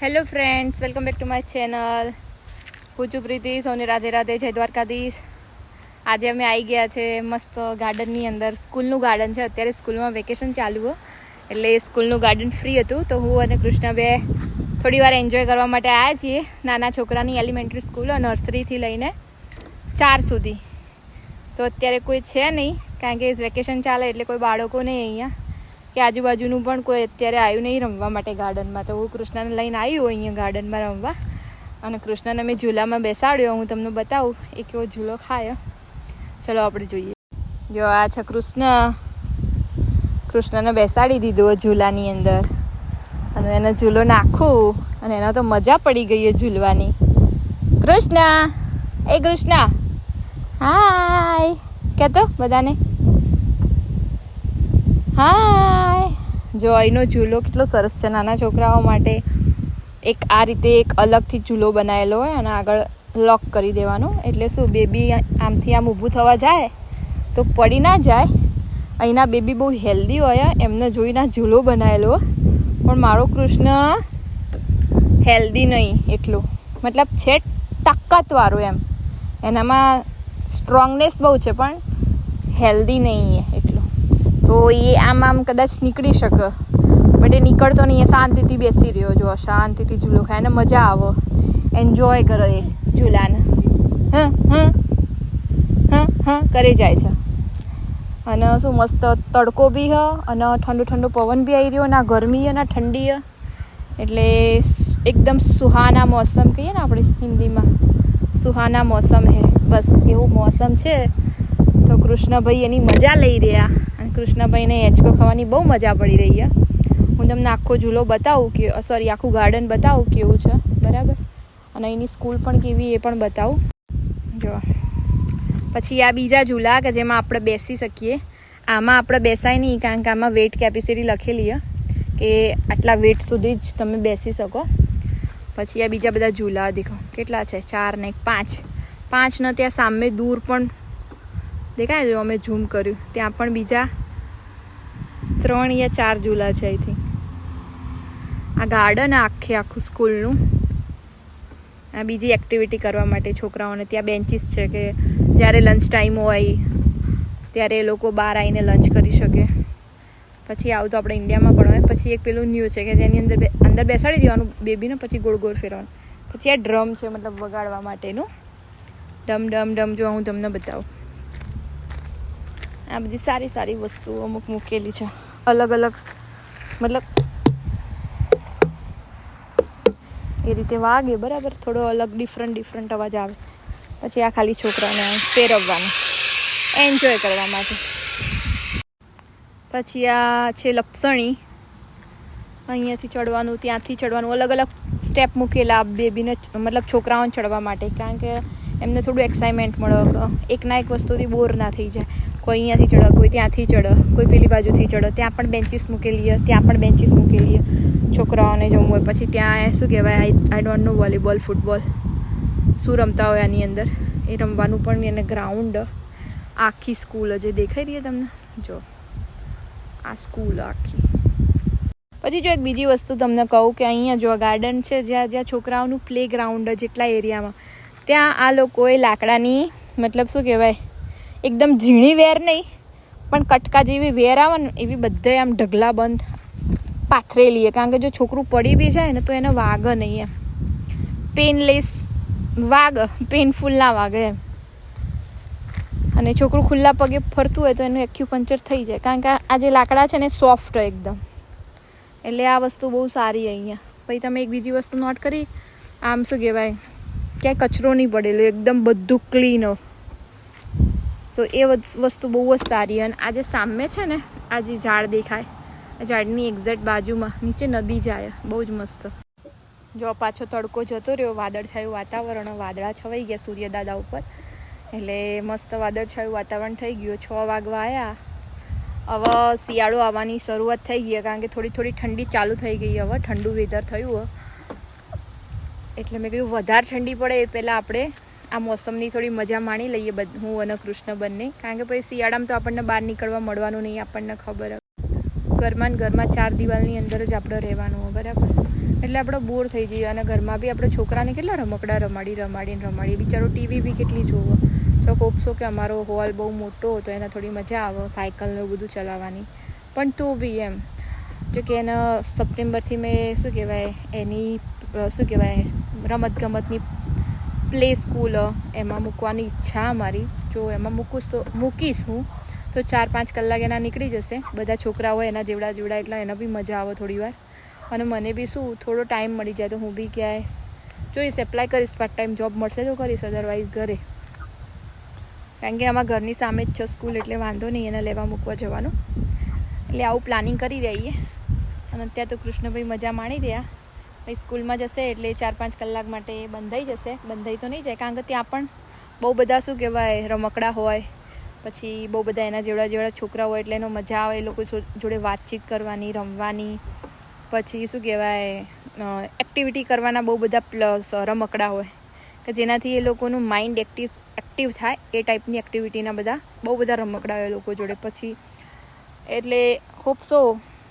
Hello friends, welcome back to my channel. હું છું પ્રીતિ. સૌને રાધે રાધે, જય દ્વારકાધીશ. આજે અમે આવી ગયા છે મસ્ત ગાર્ડનની અંદર. સ્કૂલનું ગાર્ડન છે. અત્યારે સ્કૂલમાં વેકેશન ચાલુ હોય એટલે સ્કૂલનું ગાર્ડન ફ્રી હતું, તો હું અને કૃષ્ણ બે થોડી વાર એન્જોય કરવા માટે આવ્યા છીએ. નાના છોકરાની એલિમેન્ટરી સ્કૂલ, નર્સરીથી લઈને 4 સુધી. તો અત્યારે કોઈ છે નહીં, કારણ કે વેકેશન ચાલે એટલે કોઈ બાળકો નહીં અહીંયા, કે આજુબાજુનું પણ કોઈ અત્યારે આવ્યું નહીં રમવા માટે ગાર્ડનમાં. તો હું કૃષ્ણને લઈને આવ્યું અહીંયા ગાર્ડનમાં રમવા, અને કૃષ્ણને મેં ઝૂલામાં બેસાડ્યો. હું તમને બતાવું એ કેવો ઝૂલો ખાય. ચલો આપણે જોઈએ. જો આ છે કૃષ્ણ. કૃષ્ણને બેસાડી દીધો ઝૂલાની અંદર, અને એને ઝૂલો નાખું, અને એના તો મજા પડી ગઈ છે ઝૂલવાની. કૃષ્ણ, એ કૃષ્ણ, હાય કહેતો બધાને હાય. જો અહીંનો ઝૂલો કેટલો સરસ છે નાના છોકરાઓ માટે. એક આ રીતે એક અલગથી ઝૂલો બનાવેલો હોય અને આગળ લોક કરી દેવાનો, એટલે શું બેબી આમથી આમ ઊભું થવા જાય તો પડી ના જાય. અહીંના બેબી બહુ હેલ્ધી હોય, એમને જોઈને ઝૂલો બનાવેલો. પણ મારો કૃષ્ણ હેલ્ધી નહીં એટલું, મતલબ છે તાકાતવાળો એમ. એનામાં સ્ટ્રોંગનેસ બહુ છે પણ હેલ્ધી નહીં એટલું. તો એ આમ કદાચ નીકળી શકે, બટ એ નીકળતો નહીં. એ શાંતિથી બેસી રહ્યો. જો શાંતિથી ઝૂલો ખાય, એને મજા આવે, એન્જોય કરે એ ઝૂલાને. કરી જાય છે. અને શું મસ્ત તડકો બી હ, અને ઠંડો ઠંડો પવન બી આવી રહ્યો. ના ગરમી હે ના ઠંડી હે, એટલે એકદમ સુહાના મોસમ કહીએ ને આપણે હિન્દીમાં, સુહાના મોસમ હે. બસ એવું મોસમ છે. તો કૃષ્ણભાઈ એની મજા લઈ રહ્યા, અને કૃષ્ણભાઈને હેચકો ખાવાની બહુ મજા પડી રહી છે. હું તમને આખો ઝૂલો બતાવું કે સોરી આખું ગાર્ડન બતાવું કેવું છે, બરાબર. અને અહીંની સ્કૂલ પણ કેવી એ પણ બતાવું. જો પછી આ બીજા ઝૂલા કે જેમાં આપણે બેસી શકીએ. આમાં આપણે બેસાય નહીં, કારણ કે આમાં વેઇટ કેપેસિટી લખેલી છે કે આટલા વેઇટ સુધી જ તમે બેસી શકો. પછી આ બીજા બધા ઝૂલા દેખો કેટલા છે, 4 ને 5. 5 ને ત્યાં સામે દૂર પણ દેખાય જો, અમે ઝૂમ કર્યું ત્યાં પણ બીજા 3 યા 4 ઝૂલા છે. આઈ થિંક આ ગાર્ડન આખું સ્કૂલનું. આ બીજી એક્ટિવિટી કરવા માટે છોકરાઓને. ત્યાં બેન્ચીસ છે કે જ્યારે લંચ ટાઈમ હોય ત્યારે એ લોકો બહાર આવીને લંચ કરી શકે. પછી આવું તો આપણે ઇન્ડિયામાં પણ હોય. પછી એક પેલું ન્યૂ છે કે જેની અંદર બેસાડી દેવાનું બેબીને, પછી ગોળ ગોળ ફેરવાનું. પછી આ ડ્રમ છે, મતલબ વગાડવા માટેનું. ડમ ડમ ડમ જો હું તમને બતાવું. આ બધી સારી સારી વસ્તુઓ અમુક મૂકેલી છે, અલગ અલગ, મતલબ એ રીતે વાગે બરાબર, થોડો અલગ ડિફરન્ટ અવાજ આવે. પછી આ ખાલી છોકરાને ફેરવવાનું, એન્જોય કરવા માટે. પછી આ છે લપસણી. અહીંયાથી ચડવાનું, ત્યાંથી ચડવાનું, અલગ અલગ સ્ટેપ મૂકેલા બેબીને, મતલબ છોકરાઓને ચડવા માટે, કારણ કે એમને થોડું એક્સાઇટમેન્ટ મળે. એકના એક વસ્તુથી બોર ના થઈ જાય. કોઈ અહીંયાથી ચડે, કોઈ ત્યાંથી ચડે, કોઈ પેલી બાજુથી ચડે. ત્યાં પણ બેન્ચીસ મૂકેલી, ત્યાં પણ બેન્ચીસ મૂકેલી છોકરાઓને જમવું હોય. પછી ત્યાં શું કહેવાય, I don't know, volleyball, football શું રમતા હોય આની અંદર, એ રમવાનું પણ એને ગ્રાઉન્ડ. આખી સ્કૂલ જે દેખાઈ રહી તમને, જો આ સ્કૂલ આખી. પછી જો એક બીજી વસ્તુ તમને કહું કે અહીંયા જો ગાર્ડન છે, જ્યાં છોકરાઓનું પ્લે ગ્રાઉન્ડ જેટલા એરિયામાં, ત્યાં આ લોકોએ લાકડાની, મતલબ શું કહેવાય, એકદમ ઝીણી વેર નહીં પણ કટકા જેવી વેર આવે ને એવી બધે આમ ઢગલા બંધ પાથરેલી છે. કારણ કે જો છોકરું પડી બી જાય ને તો એને વાગે નહીં એમ. પેનલેસ વાગે, પેનફુલ ના વાગે એમ. અને છોકરું ખુલ્લા પગે ફરતું હોય તો એનું એક્યુપંચર થઈ જાય, કારણ કે આ જે લાકડા છે ને સોફ્ટ હોય એકદમ. એટલે આ વસ્તુ બહુ સારી અહીંયા. પછી તમે એક બીજી વસ્તુ નોટ કરી, આમ શું કહેવાય, ક્યાંય કચરો નહીં પડેલો, એકદમ બધું ક્લીન હોય. તો એ વસ્તુ બહુ જ સારી. અને આ જે સામે છે ને, આ જે ઝાડ દેખાય, આ ઝાડની એક્ઝેક્ટ બાજુમાં નીચે નદી જાય, બહુ જ મસ્ત. જો પાછો તડકો જતો રહ્યો, વાદળછાયું વાતાવરણ, વાદળા છવાઈ ગયા સૂર્યદાદા ઉપર, એટલે મસ્ત વાદળછાયું વાતાવરણ થઈ ગયું. 6 વાગવા આવ્યા. હવે શિયાળો આવવાની શરૂઆત થઈ ગઈ, કારણ કે થોડી થોડી ઠંડી ચાલુ થઈ ગઈ. હવે ઠંડુ વેધર થયું, એટલે મેં કીધું વધારે ઠંડી પડે એ પહેલાં આપણે આ મોસમની થોડી મજા માણી લઈએ, હું અને કૃષ્ણ બંને. કારણ કે પછી શિયાળામાં તો આપણને બહાર નીકળવા મળવાનું નહીં, આપણને ખબર. ઘરમાં 4 દિવાલની અંદર જ આપણે રહેવાનું હોય, બરાબર. એટલે આપણે બોર થઈ જઈએ. અને ઘરમાં બી આપણે છોકરાને કેટલા રમકડા રમાડીને બિચારો ટીવી બી કેટલી જોવો. તો હોપસો કે અમારો હોલ બહુ મોટો હતો, એને થોડી મજા આવે સાયકલને એવું બધું ચલાવવાની. પણ તો બી એમ જો કે એના સપ્ટેમ્બરથી મેં શું કહેવાય એની રમતગમતની પ્લે સ્કૂલ એમાં મૂકવાની ઈચ્છા અમારી. જો એમાં મૂકીશ હું તો 4-5 કલાક એના નીકળી જશે. બધા છોકરા હોય એના જેવડા એટલે એને બી મજા આવે થોડી વાર. અને મને બી શું થોડો ટાઈમ મળી જાય તો હું બી ક્યાંય જોઈશ, એપ્લાય કરીશ. પાર્ટ ટાઈમ જોબ મળશે તો કરીશ, અદરવાઇઝ ઘરે. કારણ કે આમાં ઘરની સામે જ છે સ્કૂલ, એટલે વાંધો નહીં એને લેવા મૂકવા જવાનું. એટલે આવું પ્લાનિંગ કરી રહીએ. અને અત્યારે તો કૃષ્ણભાઈ મજા માણી રહ્યા. ભાઈ સ્કૂલમાં જશે એટલે 4-5 કલાક માટે બંધાઈ જશે. બંધાઈ તો નહીં જાય કારણ કે ત્યાં પણ બહુ બધા શું કહેવાય રમકડા હોય, પછી બહુ બધા એના જેવડા છોકરા હોય એટલે એનો મજા આવે. એ લોકો જોડે વાતચીત કરવાની, રમવાની, પછી શું કહેવાય એક્ટિવિટી કરવાના બહુ બધા પ્લસ રમકડા હોય કે જેનાથી એ લોકોનું માઇન્ડ એક્ટિવ થાય. એ ટાઈપની એક્ટિવિટીના બહુ બધા રમકડા હોય એ લોકો જોડે. પછી એટલે હોપસો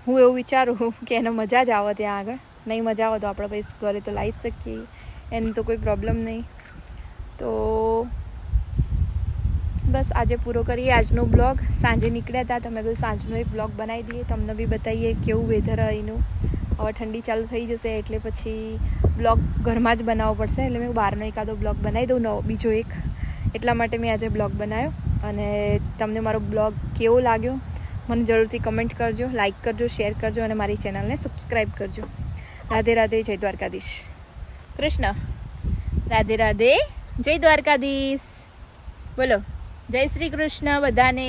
હું એવું વિચારું કે એને મજા જ આવે ત્યાં આગળ. નહીં મજા આવે તો આપણે પછી ઘરે તો લાવી જ શકીએ, એની તો કોઈ પ્રોબ્લેમ નહીં. તો બસ આજે પૂરો કરીએ આજનો બ્લોગ. સાંજે નીકળ્યા હતા તો મેં કહ્યું સાંજનો એક બ્લોગ બનાવી દઈએ, તમને બી બતાવીએ કેવું વેધર અહીંનું. હવે ઠંડી ચાલુ થઈ જશે એટલે પછી બ્લોગ ઘરમાં જ બનાવવો પડશે. એટલે મેં બહારનો એકાદો બ્લોગ બનાવી દઉં બીજો એક. એટલા માટે મેં આજે બ્લોગ બનાવ્યો. અને તમને મારો બ્લોગ કેવો લાગ્યો મને જરૂરથી કમેન્ટ કરજો, લાઇક કરજો, શેર કરજો અને મારી ચેનલને સબસ્ક્રાઈબ કરજો. રાધે રાધે, જય દ્વારકાધીશ. કૃષ્ણ રાધે રાધે, જય દ્વારકાધીશ. બોલો જય શ્રી કૃષ્ણ બધાને.